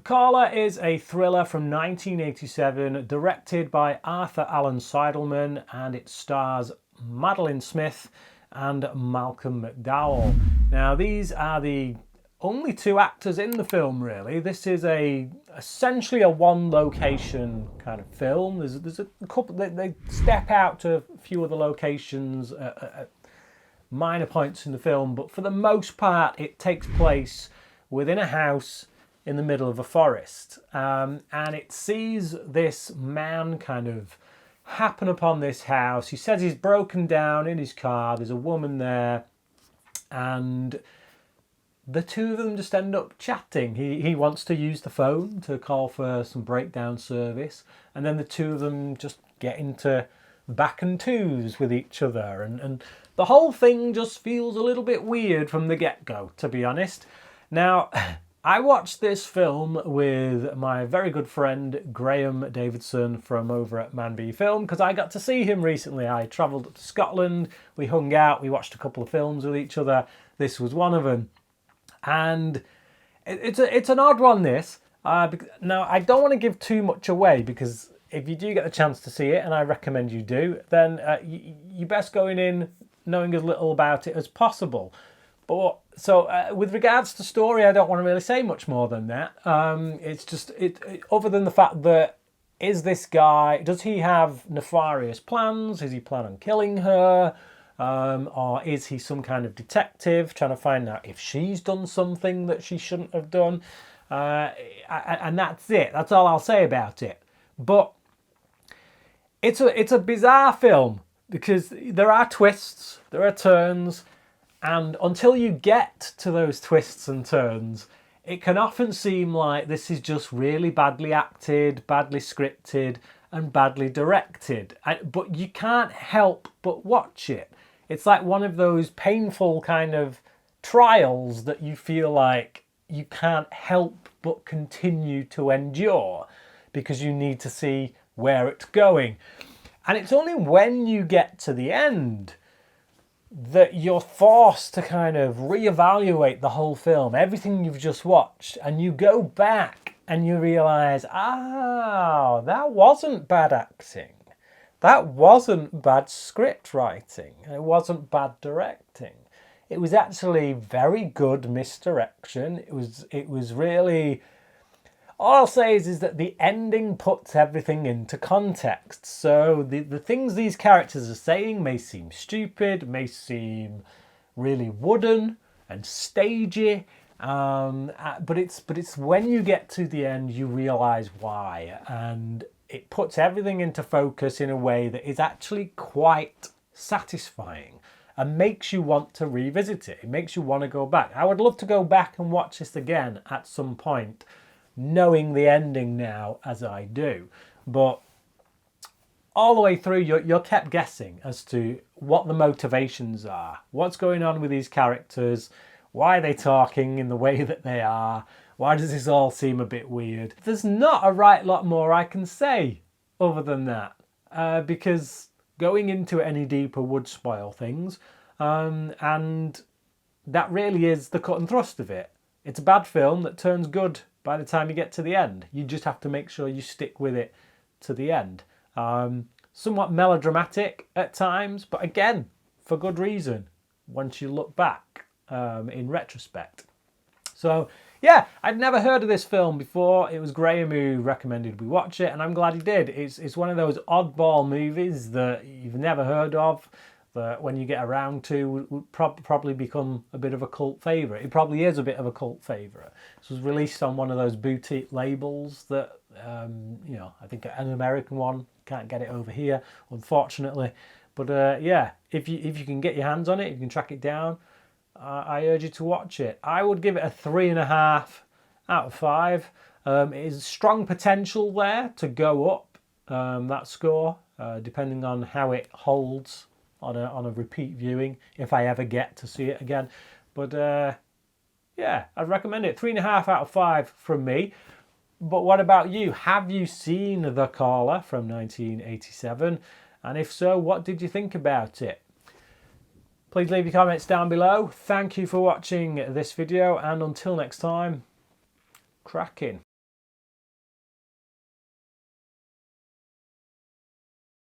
Caller is a thriller from 1987, directed by Arthur Allen Seidelman, and it stars Madolyn Smith and Malcolm McDowell. Now, these are the only two actors in the film, really. This is essentially a one-location kind of film. There's a couple, they step out to a few other locations at minor points in the film, but for the most part, it takes place within a house in the middle of a forest. And it sees this man kind of happen upon this house. He says he's broken down in his car. There's a woman there, and the two of them just end up chatting. He wants to use the phone to call for some breakdown service, and then the two of them just get into back and twos with each other, and the whole thing just feels a little bit weird from the get-go, to be honest. Now, I watched this film with my very good friend Graham Davidson from over at Man Film, because I got to see him recently. I travelled up to Scotland, we hung out, we watched a couple of films with each other. This was one of them. And it's an odd one, this. Now, I don't want to give too much away, because if you do get the chance to see it, and I recommend you do, then you best go in knowing as little about it as possible. But so with regards to story, I don't want to really say much more than that. It's just other than the fact that, is this guy, does he have nefarious plans? Is he planning on killing her? Or is he some kind of detective trying to find out if she's done something that she shouldn't have done? And that's it. That's all I'll say about it. But it's a bizarre film, because there are twists, there are turns, and until you get to those twists and turns, it can often seem like this is just really badly acted, badly scripted, and badly directed. But you can't help but watch it. It's like one of those painful kind of trials that you feel like you can't help but continue to endure, because you need to see where it's going. And it's only when you get to the end that you're forced to kind of reevaluate the whole film, everything you've just watched, and you go back and you realise, that wasn't bad acting. That wasn't bad script writing. It wasn't bad directing. It was actually very good misdirection. It was really... All I'll say is that the ending puts everything into context. So the things these characters are saying may seem stupid, may seem really wooden and stagey, but it's when you get to the end you realise why, and it puts everything into focus in a way that is actually quite satisfying and makes you want to revisit it. It makes you want to go back. I would love to go back and watch this again at some point, knowing the ending now as I do. But all the way through, you're kept guessing as to what the motivations are, what's going on with these characters, why are they talking in the way that they are, why does this all seem a bit weird. There's not a right lot more I can say other than that, because going into it any deeper would spoil things, and that really is the cut and thrust of it. It's a bad film that turns good by the time you get to the end. You just have to make sure you stick with it to the end. Somewhat melodramatic at times, but again, for good reason, once you look back in retrospect. So yeah, I'd never heard of this film before. It was Graham who recommended we watch it, and I'm glad he did. It's one of those oddball movies that you've never heard of, that when you get around to would probably become a bit of a cult favourite. It probably is a bit of a cult favourite. This was released on one of those boutique labels that, I think an American one. Can't get it over here, unfortunately. But yeah, if you can get your hands on it, you can track it down, I urge you to watch it. I would give it a 3.5 out of 5. It is strong potential there to go up, that score, depending on how it holds on a repeat viewing, if I ever get to see it again. But yeah, I'd recommend it. 3.5 out of 5 from me. But what about you? Have you seen The Caller from 1987? And if so, what did you think about it? Please leave your comments down below. Thank you for watching this video, and until next time, cracking.